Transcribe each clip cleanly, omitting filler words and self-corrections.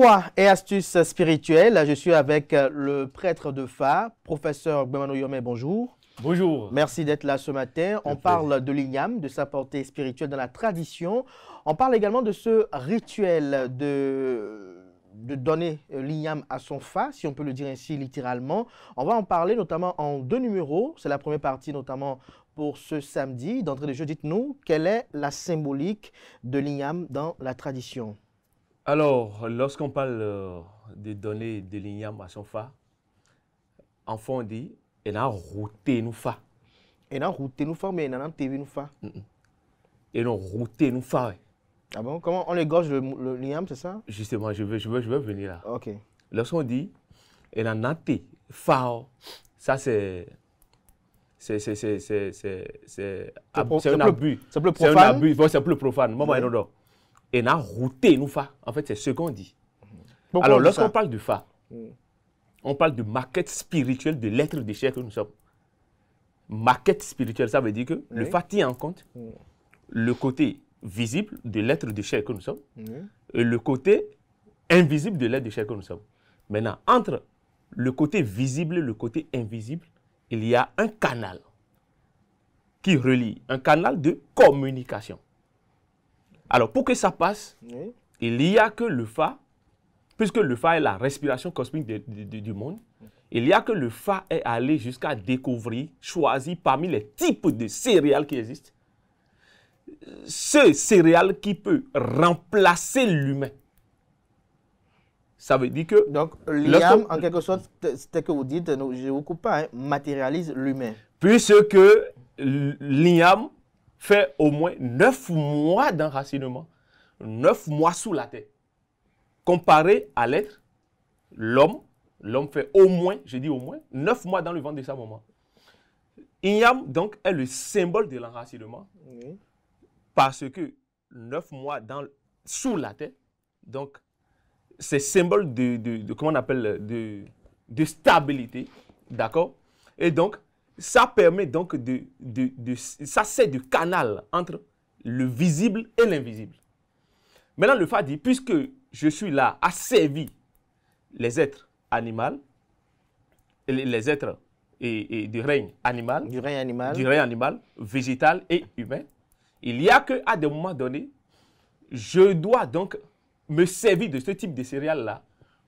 Foi et astuces spirituelles, je suis avec le prêtre de Fa, professeur Gbemano Yomé, bonjour. Bonjour. Merci d'être là ce matin. On parle de l'igname, de sa portée spirituelle dans la tradition. On parle également de ce rituel de donner l'igname à son Fa, si on peut le dire ainsi littéralement. On va en parler notamment en 2 numéros. C'est la première partie notamment pour ce samedi. D'entrée de jeu, dites-nous, quelle est la symbolique de l'igname dans la tradition? Alors, lorsqu'on parle de donner de l'igname à son Fa, enfant on dit, il a routé nous Fa. Il a routé nous Fa, mais il a TV nous Fa. Il a routé nous Fa. Ah bon? Comment on égorge le l'igname, c'est ça? Justement, je veux venir là. Ok. Lorsqu'on dit, il a naté Fa, ça c'est un abus. C'est plus profane. C'est un abus, c'est plus profane. Maman, oui. Et a routé nous Fa. En fait, c'est ce qu'on dit. Pourquoi alors, lorsqu'on parle de Fa, on parle de maquette spirituelle de l'être de chair que nous sommes. Maquette spirituelle, ça veut dire que le Fa tient en compte le côté visible de l'être de chair que nous sommes et le côté invisible de l'être de chair que nous sommes. Maintenant, entre le côté visible et le côté invisible, il y a un canal qui relie, un canal de communication. Alors, pour que ça passe, il n'y a que le Fa, puisque le Fa est la respiration cosmique du monde, il n'y a que le Fa est allé jusqu'à découvrir, choisir parmi les types de céréales qui existent, ce céréale qui peut remplacer l'humain. Ça veut dire que... Donc, l'igname, en quelque sorte, c'est que vous dites, je ne vous coupe pas, matérialise l'humain. Puisque l'igname fait au moins 9 mois d'enracinement, 9 mois sous la terre. Comparé à l'être, l'homme fait au moins, je dis au moins, 9 mois dans le ventre de sa maman. Igname, donc, est le symbole de l'enracinement, parce que 9 mois sous la terre, donc, c'est symbole de comment on appelle, de stabilité, d'accord? Et donc, ça permet donc ça c'est du canal entre le visible et l'invisible. Maintenant, le Fa dit, puisque je suis là à servir les êtres animaux, les êtres et du règne animal, végétal et humain, il y a qu'à des moments donnés, je dois donc me servir de ce type de céréales-là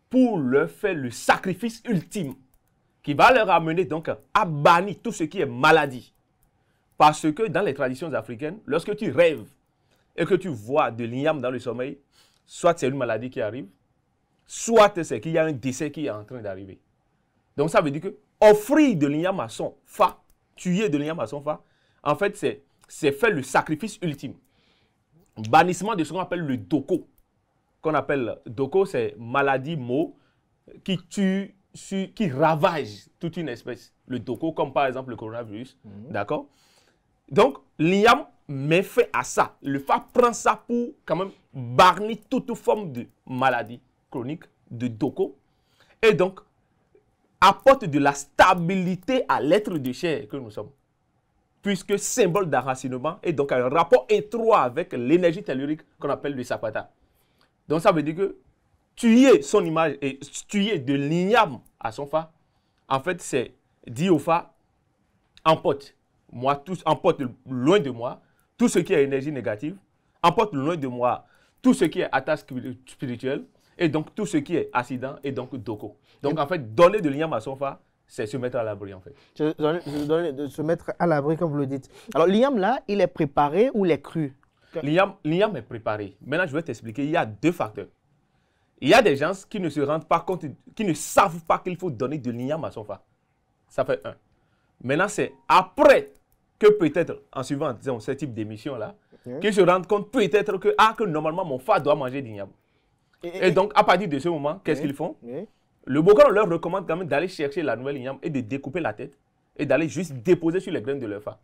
pour leur faire le sacrifice ultime qui va leur amener donc à bannir tout ce qui est maladie. Parce que dans les traditions africaines, lorsque tu rêves et que tu vois de l'igname dans le sommeil, soit c'est une maladie qui arrive, soit c'est qu'il y a un décès qui est en train d'arriver. Donc ça veut dire que offrir de l'igname à son Fa, tuer de l'igname à son Fa, en fait c'est faire le sacrifice ultime. Bannissement de ce qu'on appelle le doko. Qu'on appelle doko, c'est maladie mot qui tue, qui ravage toute une espèce. Le doko, comme par exemple le coronavirus. D'accord? Donc, l'igname met fin à ça. Le Fa prend ça pour quand même barnir toute forme de maladie chronique, de doko. Et donc, apporte de la stabilité à l'être de chair que nous sommes. Puisque symbole d'enracinement et donc un rapport étroit avec l'énergie tellurique qu'on appelle le sapata. Donc ça veut dire que tuer son image et tuer de l'igname à son Fa, en fait c'est dire au Fa, emporte loin de moi tout ce qui est énergie négative, emporte loin de moi tout ce qui est attache spirituelle et donc tout ce qui est accident et donc doko. Donc en fait donner de l'igname à son Fa, c'est se mettre à l'abri en fait. De se mettre à l'abri comme vous le dites. Alors l'igname là, il est préparé ou il est cru? L'igname est préparé. Maintenant, je vais t'expliquer. Il y a 2 facteurs. Il y a des gens qui ne se rendent pas compte, qui ne savent pas qu'il faut donner de l'igname à son Fa. Ça fait 1. Maintenant, c'est après que peut-être, en suivant disons, ce type d'émission-là, qu'ils se rendent compte peut-être que normalement, mon Fa doit manger l'igname. Et donc, à partir de ce moment, qu'est-ce qu'ils font? Le Bokor leur recommande quand même d'aller chercher la nouvelle igname et de découper la tête et d'aller juste déposer sur les graines de leur Fa.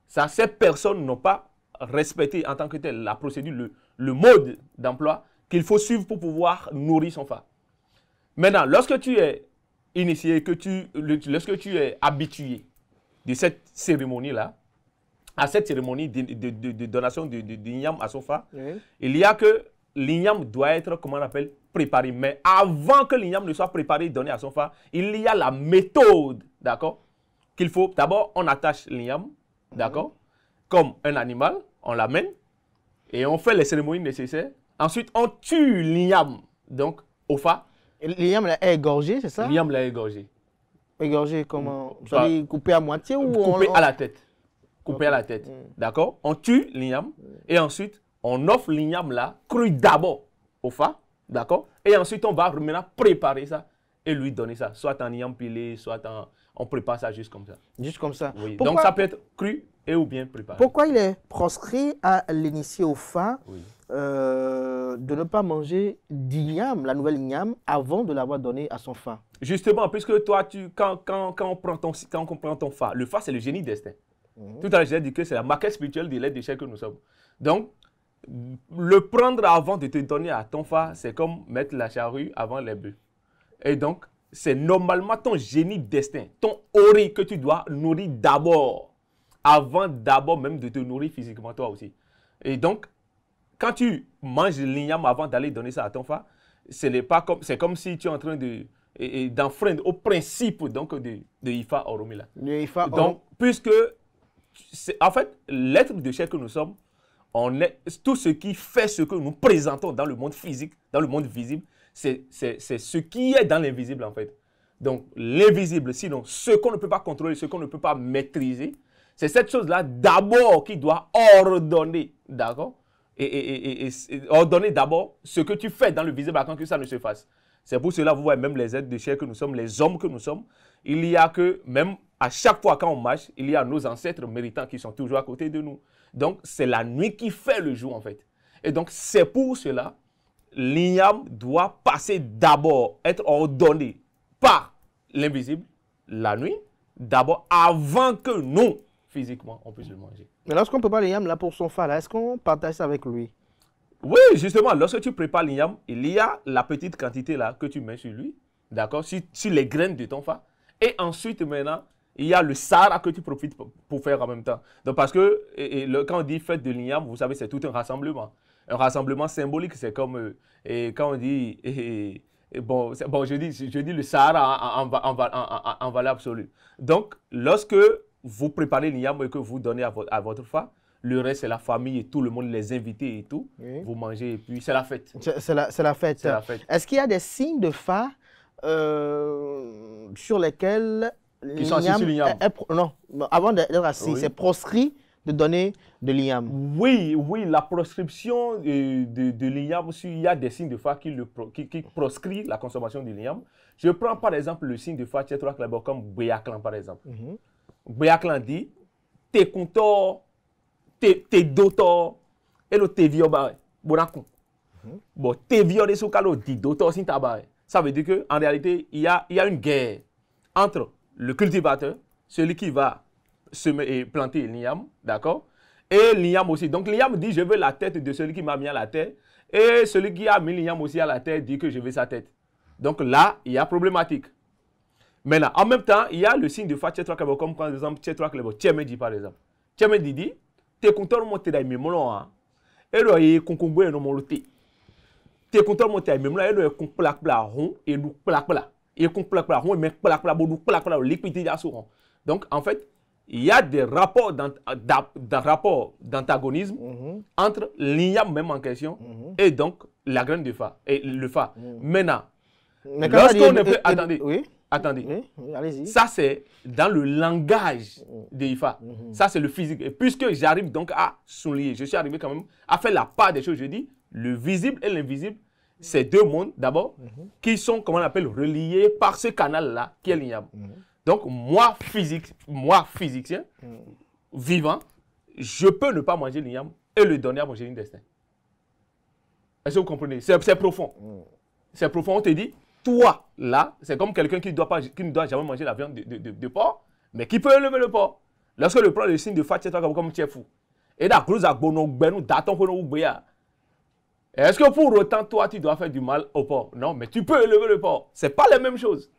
Ça, ces personnes n'ont pas respecter en tant que tel la procédure, le mode d'emploi qu'il faut suivre pour pouvoir nourrir son Fa. Maintenant, lorsque tu es initié, lorsque tu es habitué de cette cérémonie-là, à cette cérémonie de donation de l'igname à son Fa, il y a que l'igname doit être, comment on appelle, préparé. Mais avant que l'igname ne soit préparé et donné à son phare, il y a la méthode, d'accord, qu'il faut. D'abord, on attache l'igname, d'accord, comme un animal, on l'amène et on fait les cérémonies nécessaires. Ensuite, on tue l'igname, donc, au phare. L'igname est égorgé, c'est ça? L'igname l'a égorgé. Égorgé comment? Ça dit coupé à moitié ou coupé à la tête. Coupé à la tête. D'accord? On tue l'igname et ensuite, on offre l'igname là, cru d'abord au phare. D'accord? Et ensuite, on va maintenant préparer ça et lui donner ça. Soit en igname pilé, soit en... On prépare ça juste comme ça. Juste comme ça. Oui. Donc, ça peut être cru et ou bien préparé. Pourquoi il est proscrit à l'initié au phare de ne pas manger d'igname, la nouvelle igname, avant de l'avoir donné à son phare? Justement, puisque toi, quand on prend ton phare, le phare, c'est le génie destin. Tout à l'heure, j'ai dit que c'est la maquette spirituelle de l'aide d'échec que nous sommes. Donc, le prendre avant de te donner à ton phare, c'est comme mettre la charrue avant les bœufs. Et donc, c'est normalement ton génie destin, ton ori que tu dois nourrir d'abord, avant d'abord même de te nourrir physiquement toi aussi. Et donc, quand tu manges l'igname avant d'aller donner ça à ton phare, c'est comme si tu es en train d'enfreindre au principe donc, de Ifa Oromila. Donc, puisque, en fait, l'être de chair que nous sommes, tout ce qui fait ce que nous présentons dans le monde physique, dans le monde visible, c'est ce qui est dans l'invisible en fait. Donc l'invisible, sinon ce qu'on ne peut pas contrôler, ce qu'on ne peut pas maîtriser, c'est cette chose-là d'abord qui doit ordonner, d'accord, et ordonner d'abord ce que tu fais dans le visible avant que ça ne se fasse. C'est pour cela, vous voyez, même les êtres de chair que nous sommes, les hommes que nous sommes, il y a que, même à chaque fois quand on marche, il y a nos ancêtres méritants qui sont toujours à côté de nous. Donc, c'est la nuit qui fait le jour, en fait. Et donc, c'est pour cela, l'igname doit passer d'abord, être ordonné par l'invisible, la nuit, d'abord, avant que nous, physiquement, on puisse le manger. Mais lorsqu'on prépare l'igname là pour son phare, est-ce qu'on partage ça avec lui? Oui, justement, lorsque tu prépares l'igname, il y a la petite quantité là que tu mets sur lui, d'accord, sur les graines de ton phare. Et ensuite, maintenant, il y a le sahara que tu profites pour faire en même temps. Donc, parce que quand on dit fête de l'igname, vous savez, c'est tout un rassemblement. Un rassemblement symbolique, c'est comme quand on dit, je dis le Sahara en valeur absolue. Donc, lorsque vous préparez l'igname et que vous donnez à votre phare, le reste, c'est la famille et tout le monde, les invités et tout. Oui. Vous mangez et puis c'est la fête. C'est la fête. Est-ce qu'il y a des signes de phare sur lesquels l'igname non, avant d'être assis, c'est proscrit de donner de l'igname? Oui, la proscription de l'igname, il y a des signes de phare qui proscrit la consommation de l'igname. Je prends par exemple le signe de phare comme Béaklan par exemple. Béaklan dit, t'es content, t'es dotor, et le t'es violé, bon, t'es violé sous calo dit dotor sin tabac. Ça veut dire qu'en réalité, il y a une guerre entre le cultivateur, celui qui va semer et planter l'igname, d'accord, et l'igname aussi. Donc l'igname dit, je veux la tête de celui qui m'a mis à la terre, et celui qui a mis l'igname aussi à la terre dit que je veux sa tête. Donc là, il y a problématique. Maintenant, en même temps, il y a le signe de phare comme par exemple, Tchemedi par exemple. Tchemedi dit, t'es content de monter dans les mémoires, et là, il y a concombre dans mon loté. T'es content de monter dans les mémoires, et là, il y a concombre rond, et nous plaque là. Et concombre rond, mais plaque là, nous plaque là, liquidité d'assurance. Donc, en fait, il y a des rapports d'antagonisme entre l'igname même en question et donc la graine de phare et le phare. Maintenant, lorsqu'on ne peut... Attendez. Oui, allez-y. Ça, c'est dans le langage de Ifa. Ça, c'est le physique. Et puisque j'arrive donc à souligner, je suis arrivé quand même à faire la part des choses, je dis, le visible et l'invisible, c'est deux mondes d'abord qui sont, comment on appelle, reliés par ce canal-là qui est l'igname. Donc, moi, physicien, vivant, je peux ne pas manger l'igname et le donner à mon génie destin. Est-ce que vous comprenez? C'est profond. C'est profond. On te dit, toi, là, c'est comme quelqu'un qui ne doit jamais manger la viande de porc, mais qui peut élever le porc. Lorsque le prend le signe de fat, c'est comme tu es fou. Et est-ce que pour autant, toi, tu dois faire du mal au porc? Non, mais tu peux élever le porc. Ce n'est pas la même chose.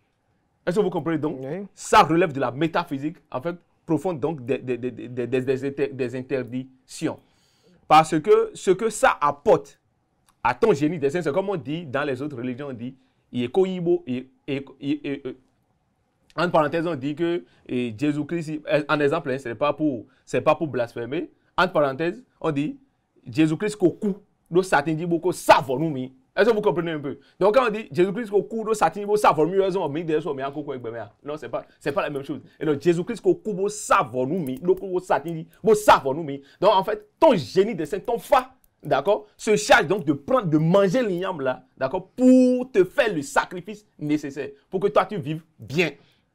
Est-ce que vous comprenez? Donc, ça relève de la métaphysique, en fait, profonde, donc des interdictions. Parce que ce que ça apporte à ton génie des saints, c'est comme on dit dans les autres religions, on dit, entre parenthèses, on dit que Jésus-Christ, en exemple, hein, c'est pas pour blasphémer. Entre parenthèses, on dit Jésus-Christ au cou, nous satin dit beaucoup savons nous mi. Est-ce que vous comprenez un peu? Donc quand on dit Jésus-Christ au cou, nous satin dit savons mieux, on met des choses mais encore quoi non, c'est pas la même chose. Et donc Jésus-Christ au cou, savons nous mi, nous au satin dit savons nous mi. Donc en fait, ton génie de saint, ton fa, d'accord, se charge donc de manger l'igname là, d'accord, pour te faire le sacrifice nécessaire pour que toi tu vives bien.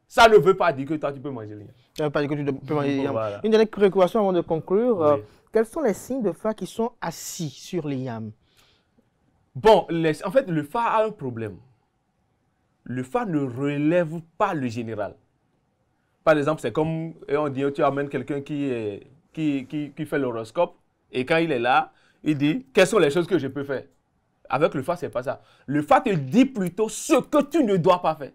Ça ne veut pas dire que toi tu peux manger l'igname. Ça ne veut pas dire que tu peux manger l'igname. Voilà. Une dernière préoccupation avant de conclure. Oui. Quels sont les signes de fa qui sont assis sur l'igname? Bon, en fait, le fa a un problème. Le fa ne relève pas le général. Par exemple, c'est comme on dit, tu amènes quelqu'un qui fait l'horoscope et quand il est là, il dit quelles sont les choses que je peux faire. Avec le fa, c'est pas ça. Le fa te dit plutôt ce que tu ne dois pas faire.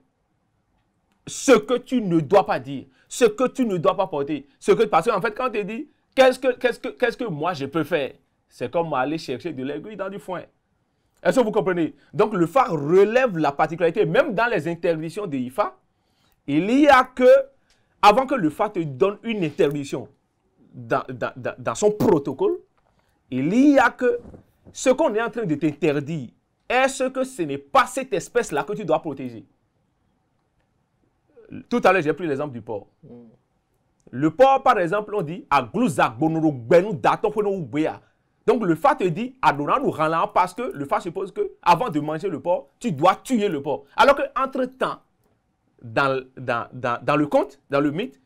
Ce que tu ne dois pas dire, ce que tu ne dois pas porter, parce qu'en fait, quand on te dit qu'est-ce que moi je peux faire, c'est comme aller chercher de l'aiguille dans du foin. Est-ce que vous comprenez? Donc le fa relève la particularité, même dans les interdictions de l'IFA, il y a que, avant que le fa te donne une interdiction dans son protocole, il y a que ce qu'on est en train de t'interdire, est-ce que ce n'est pas cette espèce-là que tu dois protéger? Tout à l'heure, j'ai pris l'exemple du porc. Le porc, par exemple, on dit donc le fa te dit parce que le fa suppose que avant de manger le porc, tu dois tuer le porc. Alors qu'entre-temps, dans le conte, dans le mythe,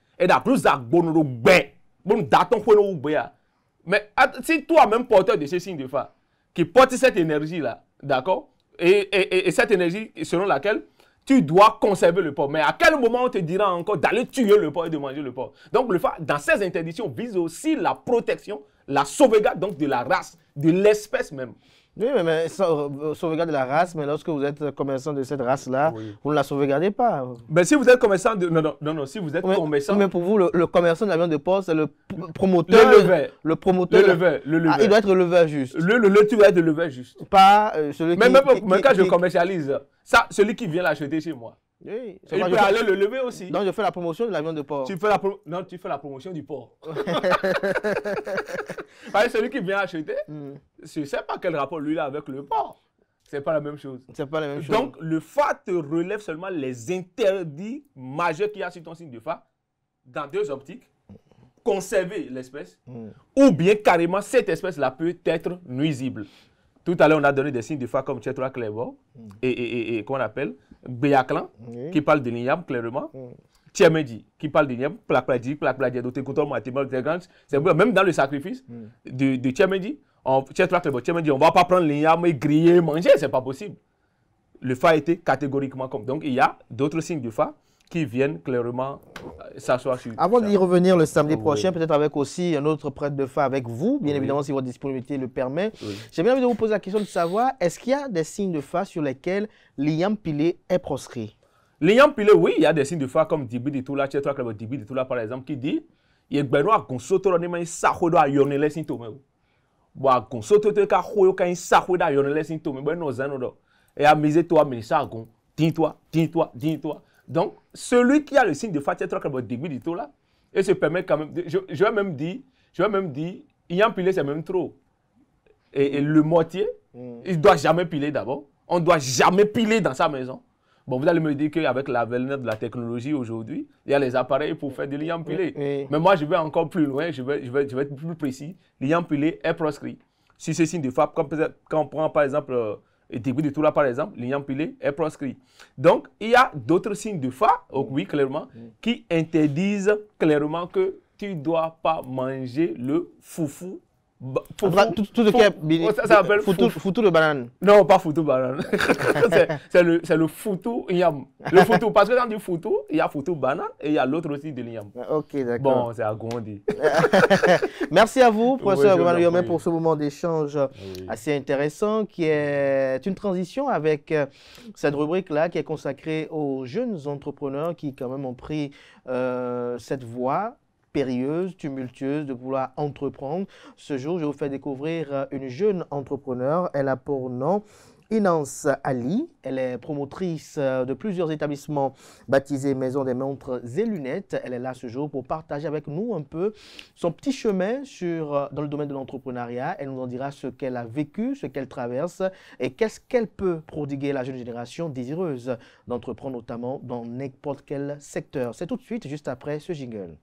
mais si toi-même porteur de ce signe de fa, qui porte cette énergie-là, d'accord, et cette énergie selon laquelle tu dois conserver le porc. Mais à quel moment on te dira encore d'aller tuer le porc et de manger le porc? Donc, le fa, dans ces interdictions, vise aussi la protection, la sauvegarde donc de la race, de l'espèce même. Oui, mais sauvegarde de la race, mais lorsque vous êtes commerçant de cette race-là, oui, vous ne la sauvegardez pas. Mais si vous êtes commerçant de... Non, si vous êtes commerçant... Mais pour vous, le commerçant de la viande de porc, c'est le promoteur... Le promoteur... Le leveur. Ah, il doit être le leveur juste. Tu dois être le leveur juste. Pas celui qui... Même quand je commercialise, ça, celui qui vient l'acheter chez moi, oui, il peut aller le lever aussi. Donc je fais la promotion de la viande de porc. Tu fais la promotion du porc. Celui qui vient acheter, je ne sais pas quel rapport lui a avec le porc. C'est pas la même chose. C'est pas la même chose. Donc le fa te relève seulement les interdits majeurs qu'il y a sur ton signe de fa dans deux optiques. Conserver l'espèce ou bien carrément cette espèce-là peut être nuisible. Tout à l'heure, on a donné des signes de fa comme Tchetra Clévor et qu'on appelle Béaclan, qui parle de l'igname clairement. Tchemedi, qui parle de l'igname, même dans le sacrifice de Tchemedi, Tchetra Clévor, Tchemedi, on ne va pas prendre l'igname et griller et manger, ce n'est pas possible. Le fa était catégoriquement comme. Donc, il y a d'autres signes de fa qui viennent clairement s'asseoir sur. Avant d'y revenir le samedi prochain, peut-être avec aussi un autre prêtre de fa avec vous, bien évidemment si votre disponibilité le permet. J'ai bien envie de vous poser la question de savoir, est-ce qu'il y a des signes de fa sur lesquels l'igname pilé est proscrit? L'igname pilé, oui, il y a des signes de fa comme Dibi de Toula, Tchetra Clévor Dibi de Toula par exemple, qui dit il y a des gens qui sont à yonner sin tome. Bon, qui sont à yonner sin tome. Bon, nous allons et à miser toi, mais ça, dis-toi. Donc, celui qui a le signe de fa, Tchetra Clévor Dibi de Toula, et se permet quand même, je vais même dire, l'igname pilé, c'est même trop. Et le mortier, il ne doit jamais piler d'abord. On ne doit jamais piler dans sa maison. Bon, vous allez me dire qu'avec l'avènement de la technologie aujourd'hui, il y a les appareils pour faire de l'igname pilé. Mais moi, je vais encore plus loin, je vais être plus précis. L'igname pilé est proscrit. Si c'est signe de fa, quand on prend par exemple, début de tout là par exemple, l'igname pilé est proscrit. Donc, il y a d'autres signes de fa, oui, clairement, qui interdisent clairement que tu ne dois pas manger le foufou. Tout ce qui est ça s'appelle foutou de banane. Non, pas foutou banane. c'est le foutou igname. Le foutou, parce que dans du foutou, il y a foutou banane et il y a l'autre aussi de l'igname. Ok, d'accord. Bon, c'est agrandi. Merci à vous, professeur Yomé, pour ce moment d'échange assez intéressant qui est une transition avec cette rubrique-là qui est consacrée aux jeunes entrepreneurs qui quand même ont pris cette voie périlleuse, tumultueuse de vouloir entreprendre. Ce jour, je vous fais découvrir une jeune entrepreneur. Elle a pour nom Inance Ali. Elle est promotrice de plusieurs établissements baptisés Maison des montres et lunettes. Elle est là ce jour pour partager avec nous un peu son petit chemin dans le domaine de l'entrepreneuriat. Elle nous en dira ce qu'elle a vécu, ce qu'elle traverse et qu'est-ce qu'elle peut prodiguer à la jeune génération désireuse d'entreprendre, notamment dans n'importe quel secteur. C'est tout de suite, juste après ce jingle.